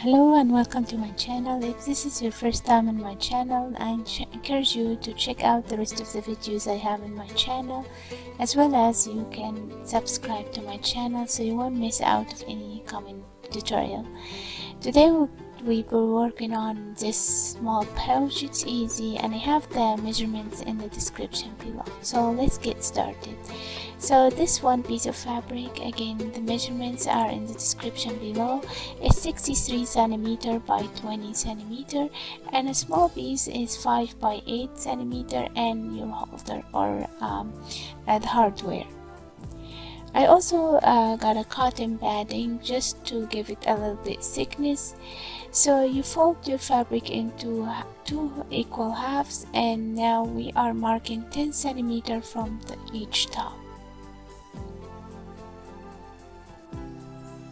Hello and welcome to my channel. If this is your first time on my channel, I encourage you to check out the rest of the videos I have in my channel, as well as you can subscribe to my channel so you won't miss out of any coming tutorial. Today we were working on this small pouch. It's easy and I have the measurements in the description below. So let's get started. So this one piece of fabric, again the measurements are in the description below. It's 63 centimeter by 20 centimeter, and a small piece is 5 by 8 centimeter, and your holder or the hardware. I also got a cotton padding just to give it a little bit thickness. So you fold your fabric into 2 equal halves, and now we are marking 10 centimeter from each top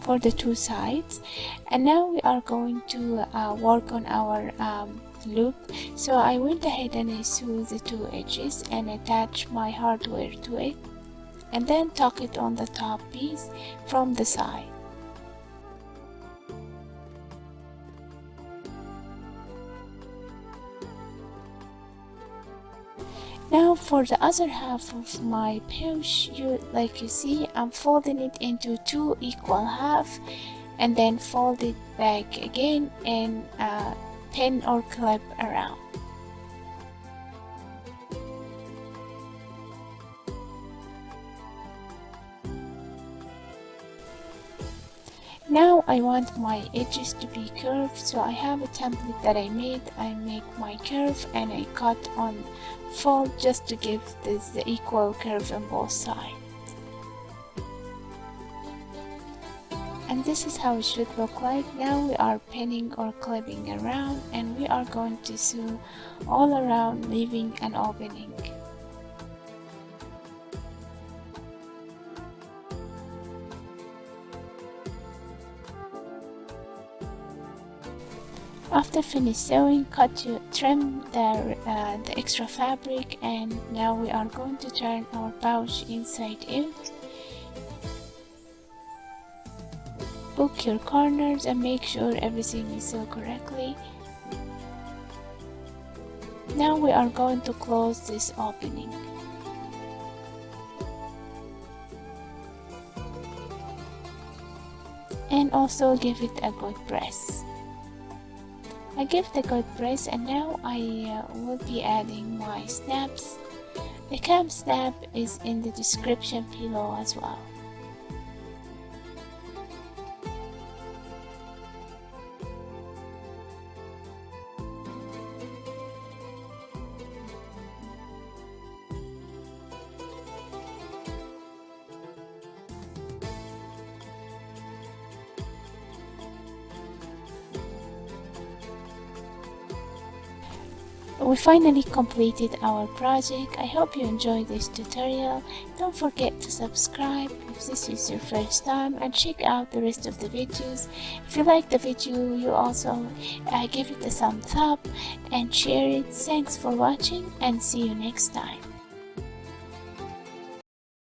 for the 2 sides. And now we are going to work on our loop. So I went ahead and I sewed the 2 edges and attached my hardware to it, and then tuck it on the top piece from the side. Now for the other half of my pouch, like you see, I'm folding it into 2 equal halves and then fold it back again and pin or clip around. Now I want my edges to be curved, so I have a template that I made. I make my curve and I cut on fold just to give this the equal curve on both sides. And this is how it should look like. Now we are pinning or clipping around, and we are going to sew all around, leaving an opening. After finish sewing, trim the extra fabric, and now we are going to turn our pouch inside out. Book your corners and make sure everything is sewn correctly. Now we are going to close this opening. And also give it a good press. I give the good press, and now I will be adding my snaps. The cam snap is in the description below as well. We finally completed our project. I hope you enjoyed this tutorial. Don't forget to subscribe if this is your first time, and check out the rest of the videos. If you like the video, you also give it a thumbs up and share it. Thanks for watching, and see you next time.